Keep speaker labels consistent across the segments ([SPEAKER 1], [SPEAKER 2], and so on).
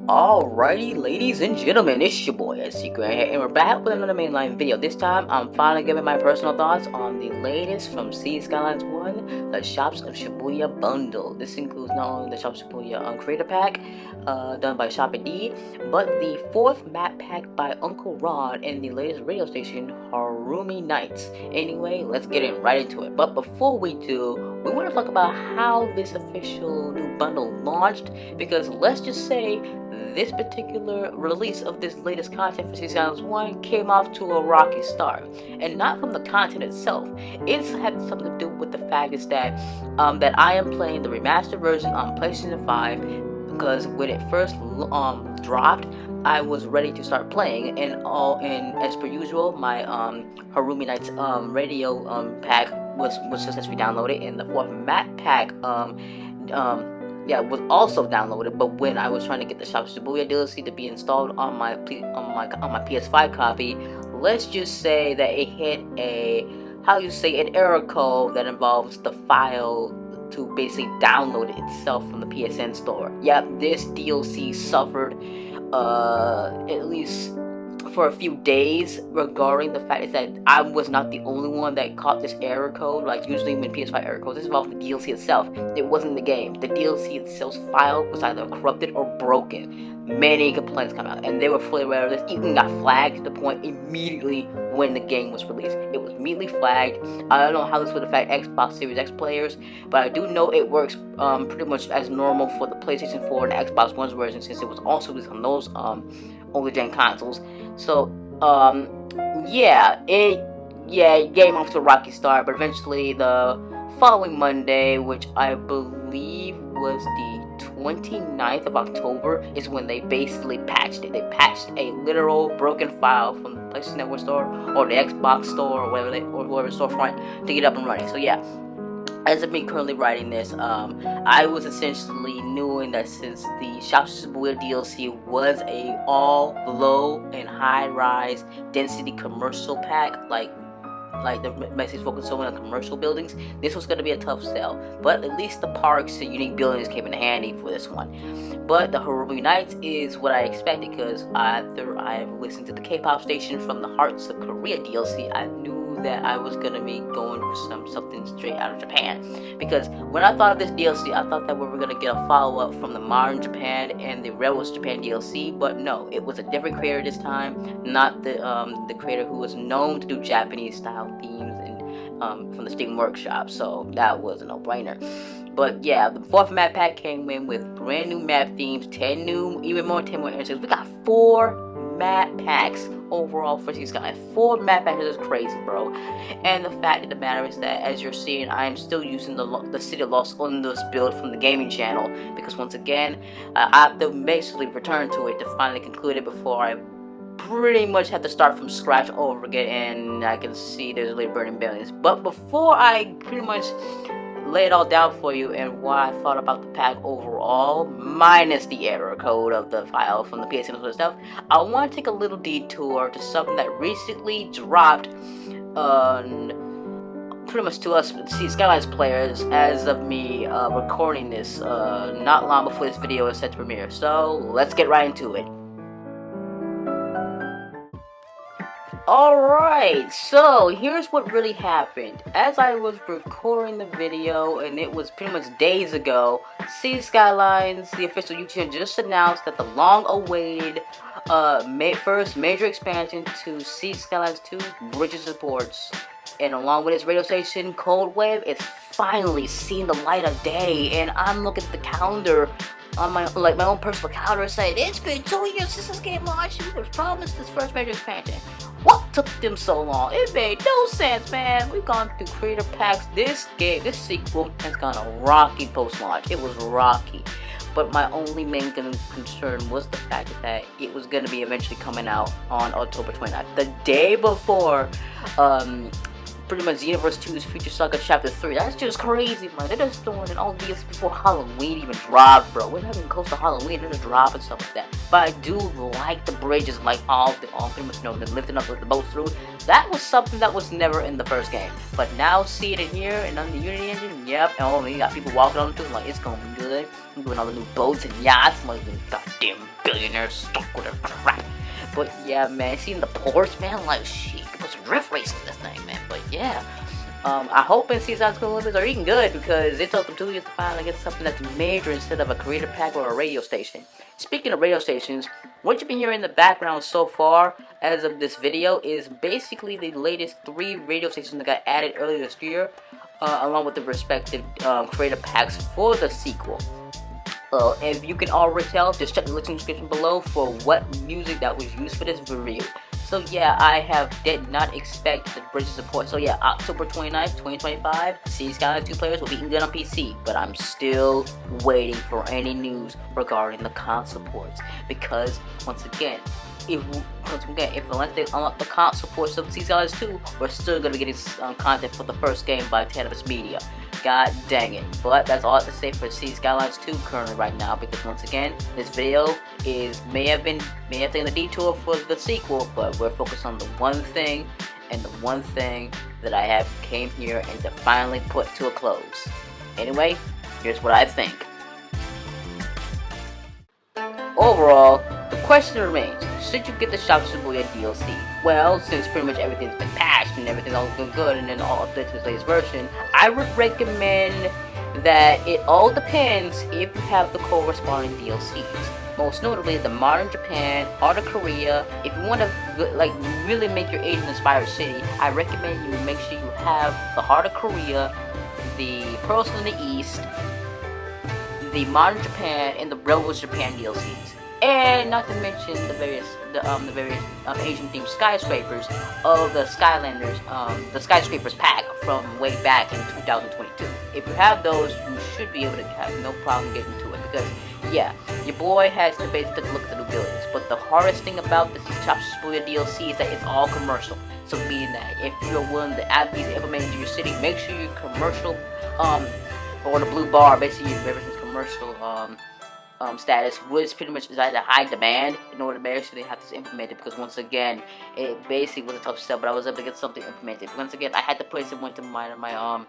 [SPEAKER 1] Alrighty, ladies and gentlemen, it's your boy SCGRANT here, and we're back with another mainline video. This time, I'm finally giving my personal thoughts on the latest from Cities Skylines 1, the Shops of Shibuya bundle. This includes not only the Shops of Shibuya creator pack, done by Shop D, but the 4th map pack by Uncle Ron and the latest radio station, Harumi Nights. Anyway, let's get right into it. But before we do, we want to talk about how this official new bundle launched, because let's just say this particular release of this latest content for Cities Skylines 1 came off to a rocky start, and not from the content itself. It's had something to do with the fact is that that I am playing the remastered version on PlayStation 5, because when it first dropped, I was ready to start playing, and as per usual, my Harumi Nights radio pack was successfully downloaded, and the 4th map pack was also downloaded. But when I was trying to get the Shops of Shibuya DLC to be installed on my PS5 copy, let's just say that it hit an error code that involves the file to basically download it itself from the PSN store. Yep, this DLC suffered at least for a few days, regarding the fact is that I was not the only one that caught this error code. Like usually when PS5 error codes, this involved the DLC itself. It wasn't the game. The DLC itself's file was either corrupted or broken. Many complaints come out, and they were fully aware of this. Even got flagged to the point immediately when the game was released. It was immediately flagged. I don't know how this would affect Xbox Series X players, but I do know it works pretty much as normal for the PlayStation 4 and Xbox One's version, since it was also released on those older gen consoles. So game off to a rocky start, but eventually the following Monday, which I believe was the 29th of October, is when they basically patched it. They patched a literal broken file from the PlayStation Network store or the Xbox store or whatever storefront to get up and running. So yeah, as of me currently writing this, I was essentially knowing that since the Shops of Shibuya DLC was a all low and high rise density commercial pack, like the message focused solely on commercial buildings, this was going to be a tough sell. But at least the parks and unique buildings came in handy for this one. But the Harumi Nights is what I expected, because after I've listened to the K-pop station from the Hearts of Korea DLC, I knew that I was gonna be going for something straight out of Japan. Because when I thought of this DLC, I thought that we were gonna get a follow-up from the Modern Japan and the Rebels Japan DLC, but no, it was a different creator this time, not the creator who was known to do Japanese style themes and from the Steam Workshop. So that was a no-brainer. But yeah, the 4th map pack came in with brand new map themes, 10 more intersections. We got 4 map packs overall for Cities Skylines. 4 map packs is crazy, bro. And the fact of the matter is that, as you're seeing, I am still using the City of Los Undos build from the gaming channel, because once again, I have to basically return to it to finally conclude it before I pretty much have to start from scratch over again. And I can see there's late burning buildings. But before I pretty much lay it all down for you and what I thought about the pack overall, minus the error code of the file from the PSN and stuff, I want to take a little detour to something that recently dropped pretty much to us Cities Skylines players as of me recording this not long before this video is set to premiere. So let's get right into it. Alright, so here's what really happened. As I was recording the video, and it was pretty much days ago, Cities Skylines, the official YouTube, just announced that the long-awaited first major expansion to Cities Skylines 2 Bridges and Ports, and along with its radio station, Cold Wave, it's finally seen the light of day. And I'm looking at the calendar on my own personal calendar, saying it's been 2 years since this game launched. We were promised this first major expansion. What took them so long? It made no sense, man. We've gone through creator packs. This sequel has gone a rocky post-launch. It was rocky. But my only main concern was the fact that it was going to be eventually coming out on October 29th, the day before pretty much Xenoverse 2's Future Saga Chapter 3. That's just crazy, man. They're just throwing in all these before Halloween even dropped, bro. We're not even close to Halloween, they're just dropping stuff like that. But I do like the bridges, like all pretty much, they're lifting up with the boats through. That was something that was never in the first game. But now seeing it here and on the Unity engine, yep, and you got people walking on it too, like, it's gonna be good. I'm doing all the new boats and yachts, like, the goddamn billionaires stuck with their crap. But yeah, man, seeing the ports, man, like, shit, you put some drift racing in this thing, man. But yeah, I hope in Cities Skylines are eating good, because it took them 2 years to finally get something that's major instead of a creator pack or a radio station. Speaking of radio stations, what you've been hearing in the background so far as of this video is basically the latest 3 radio stations that got added earlier this year, along with the respective creator packs for the sequel. If you can already tell, just check the link in the description below for what music that was used for this video. So yeah, I did not expect the bridge support. So yeah, October 29th, 2025, Cities Skylines 2 players will be eating good on PC. But I'm still waiting for any news regarding the console ports. Because, once again, if unless they unlock the console ports of Cities Skylines 2, we're still going to be getting content for the first game by Cannabis Media. God dang it. But that's all I have to say for Cities Skylines 2 currently right now, because once again, this video may have taken a detour for the sequel, but we're focused on the one thing, and the one thing that I came here and to finally put to a close. Anyway, here's what I think. Overall, the question remains, should you get the Shop Shibuya DLC? Well, since pretty much everything's been patched and everything's all been good and then all updates to the latest version, I would recommend that it all depends if you have the corresponding DLCs. Most notably, the Modern Japan, Art of Korea. If you want to like really make your Asian-inspired city, I recommend you make sure you have the Heart of Korea, the Pearls from the East, the Modern Japan, and the Rebels Japan DLCs. And not to mention the various Asian-themed skyscrapers of the Skylanders, the skyscrapers pack from way back in 2022. If you have those, you should be able to have no problem getting to it, because yeah, your boy has to basically look at the new buildings. But the hardest thing about the Shop Shibuya DLC is that it's all commercial. So meaning that if you're willing to add these implemented into your city, make sure your commercial or the blue bar, basically everything's commercial status was pretty much at a high demand in order to basically have this implemented, because once again, it basically was a tough step, but I was able to get something implemented. Once again, I had to put some into my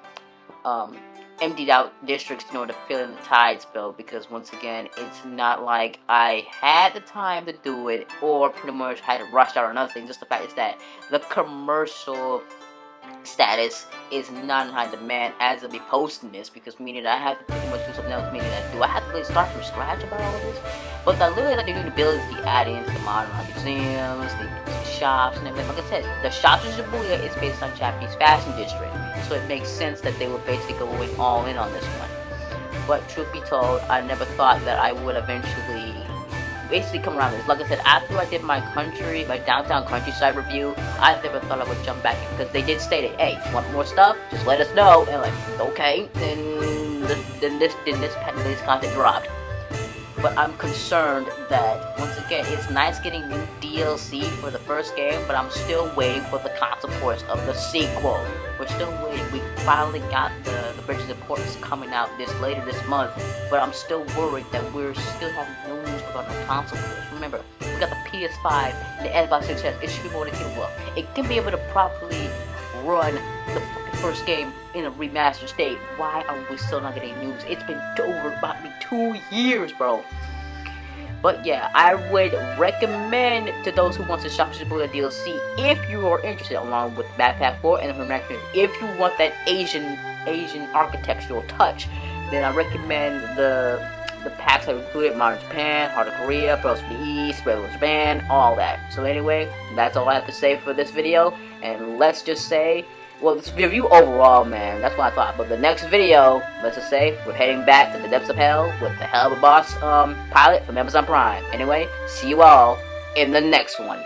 [SPEAKER 1] emptied out districts in order to fill in the tide spill, because once again, it's not like I had the time to do it or pretty much had to rush out or nothing. Just the fact is that the commercial status is not in high demand as of me posting this, because meaning that I have to pretty much do something else, meaning that do I have to really start from scratch about all of this? But I literally like to do the ability to add in the modern museums, the shops, and everything. Like I said, the shops in Shibuya is based on Japanese fashion district, so it makes sense that they would basically go all in on this one. But truth be told, I never thought that I would eventually basically come around this. Like I said, after I did my downtown countryside review, I never thought I would jump back in, because they did state it, hey, want more stuff? Just let us know. And like, okay, then this content dropped. But I'm concerned that, once again, it's nice getting new DLC for the first game, but I'm still waiting for the console ports of the sequel. We're still waiting. We finally got the bridges and ports coming out later this month, but I'm still worried that we're still having no news about the console ports. Remember, we got the PS5 and the Xbox 6S. It should be more than capable. It can be able to properly run the first game in a remastered state. Why are we still not getting news? It's been over about 2 years, bro. But yeah, I would recommend to those who want to shop Shibuya DLC, if you are interested, along with Backpack 4 and the remastered, if you want that Asian architectural touch, then I recommend the packs that included Modern Japan, Heart of Korea, Pearls from the East, Rebels Japan, all that. So anyway, that's all I have to say for this video, and let's just say, well, this review overall, man, that's what I thought. But the next video, let's just say, we're heading back to the depths of hell with the Hell of a Boss pilot from Amazon Prime. Anyway, see you all in the next one.